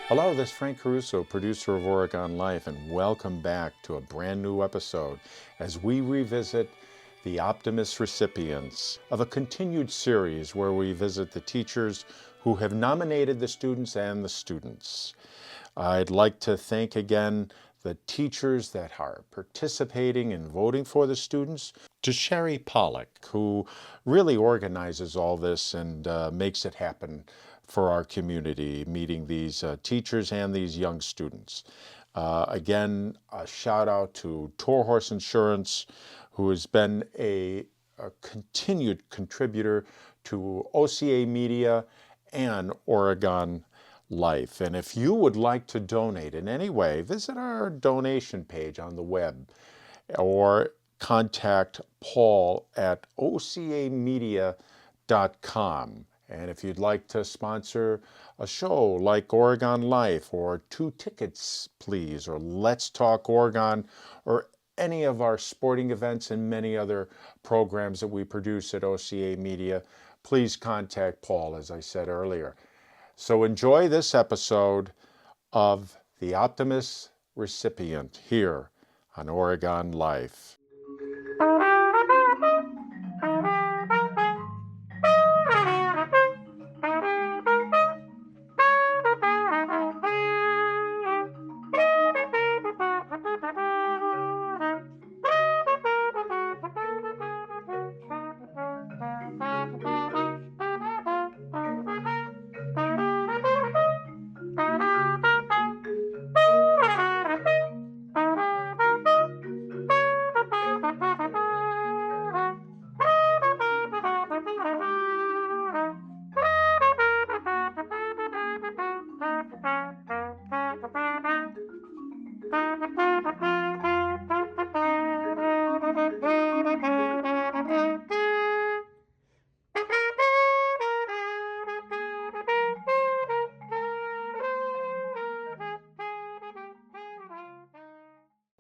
Hello, this is Frank Caruso, producer of Oregon Life, and welcome back to a brand new episode as we revisit the Optimist recipients of a continued series where we visit the teachers who have nominated the students and the students. I'd like to thank again the teachers that are participating and voting for the students, to Sheri Pollock, who really organizes all this and makes it happen for our community, meeting these teachers and these young students. Again, a shout out to Torhorst Insurance, who has been a continued contributor to OCAmedia and Oregon Life. And if you would like to donate in any way, visit our donation page on the web or contact Paul at OCAmedia.com. And if you'd like to sponsor a show like Oregon Life, or 2 tickets, please, or Let's Talk Oregon, or any of our sporting events and many other programs that we produce at OCA Media, please contact Paul, as I said earlier. So enjoy this episode of The Optimist Recipient here on Oregon Life.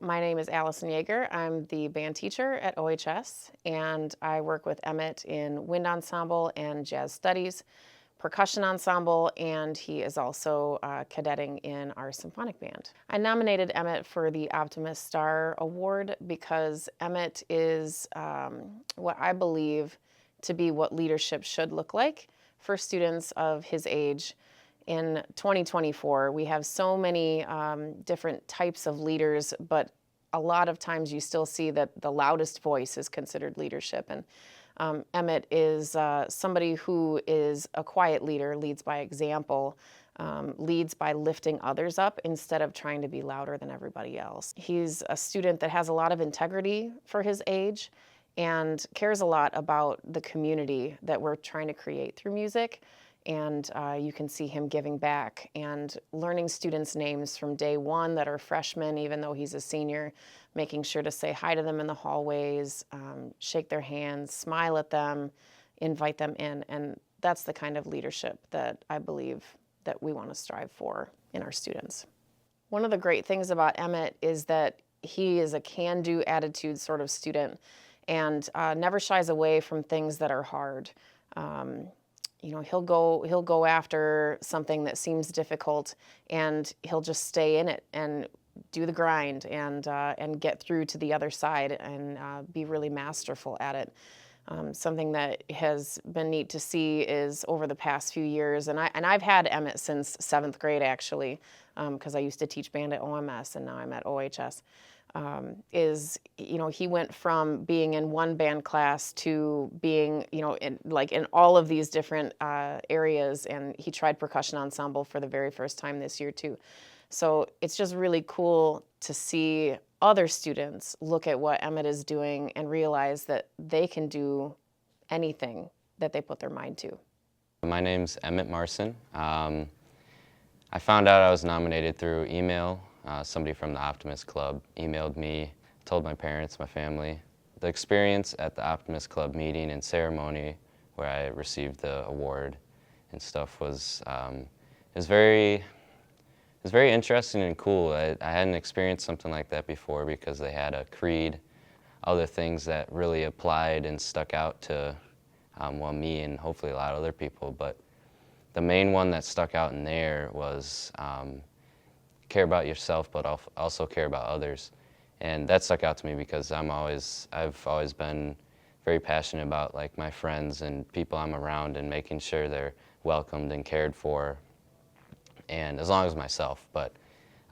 My name is Allison Jger. I'm the band teacher at OHS, and I work with Emmet in wind ensemble and jazz studies, percussion ensemble, and he is also cadetting in our symphonic band. I nominated Emmet for the Optimist Star Award because Emmet is what I believe to be what leadership should look like for students of his age. In 2024, we have so many different types of leaders, but a lot of times you still see that the loudest voice is considered leadership. And Emmet is somebody who is a quiet leader, leads by example, leads by lifting others up instead of trying to be louder than everybody else. He's a student that has a lot of integrity for his age and cares a lot about the community that we're trying to create through music. And you can see him giving back and learning students' names from day one that are freshmen, even though he's a senior, making sure to say hi to them in the hallways, shake their hands, smile at them, invite them in. And that's the kind of leadership that I believe that we want to strive for in our students. One of the great things about Emmet is that he is a can-do attitude sort of student and never shies away from things that are hard. You know, he'll go after something that seems difficult, and he'll just stay in it and do the grind and get through to the other side and be really masterful at it. Something that has been neat to see is over the past few years, and I've had Emmet since 7th grade actually, because I used to teach band at OMS and now I'm at OHS. He went from being in one band class to being, in all of these different areas, and he tried percussion ensemble for the very first time this year too. So it's just really cool to see other students look at what Emmet is doing and realize that they can do anything that they put their mind to. My name's Emmet Marcin. I found out I was nominated through email. Somebody from the Optimist Club emailed me, told my parents, my family. The experience at the Optimist Club meeting and ceremony where I received the award and stuff was very interesting and cool. I hadn't experienced something like that before because they had a creed, other things that really applied and stuck out to me and hopefully a lot of other people. But the main one that stuck out in there was care about yourself, but also care about others. And that stuck out to me because I've always been very passionate about like my friends and people I'm around and making sure they're welcomed and cared for, and as long as myself. But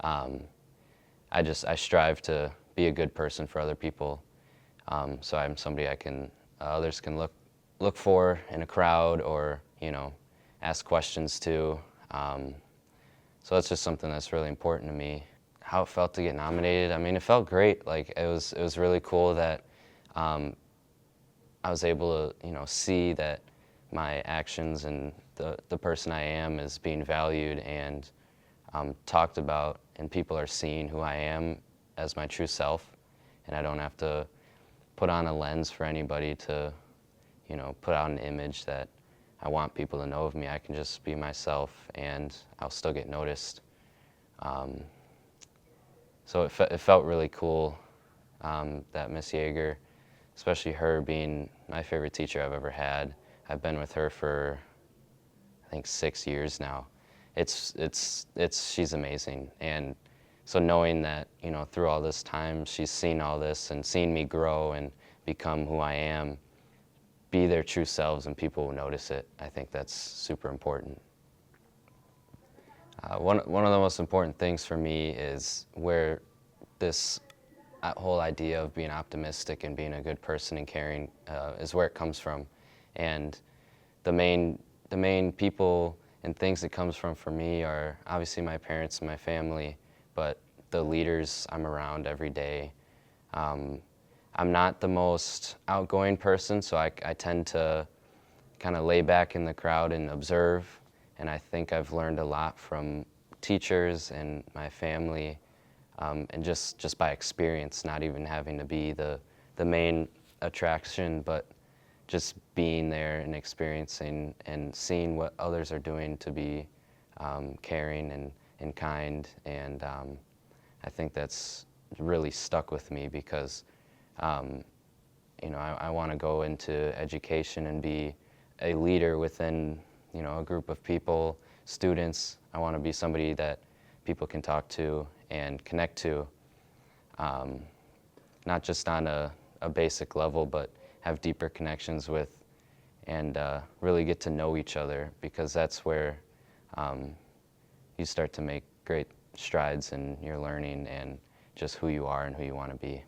I strive to be a good person for other people. So I'm somebody others can look for in a crowd, or ask questions to. So that's just something that's really important to me. How it felt to get nominated, I mean, it felt great. Like it was really cool that I was able to see that my actions and the person I am is being valued and talked about, and people are seeing who I am as my true self, and I don't have to put on a lens for anybody to put out an image that I want people to know of me. I can just be myself, and I'll still get noticed. So it felt really cool that Miss Jger, especially her being my favorite teacher I've ever had. I've been with her for, I think, 6 years now. She's amazing. And so knowing that, through all this time, she's seen all this and seen me grow and become who I am, be their true selves, and people will notice it. I think that's super important. One of the most important things for me is where this whole idea of being optimistic and being a good person and caring is where it comes from. And the main people and things it comes from for me are obviously my parents and my family, but the leaders I'm around every day. I'm not the most outgoing person, so I tend to kind of lay back in the crowd and observe, and I think I've learned a lot from teachers and my family, and just by experience, not even having to be the main attraction, but just being there and experiencing and seeing what others are doing to be caring and kind. And I think that's really stuck with me because I want to go into education and be a leader within a group of people, students. I want to be somebody that people can talk to and connect to, not just on a basic level, but have deeper connections with, and really get to know each other, because that's where you start to make great strides in your learning and just who you are and who you want to be.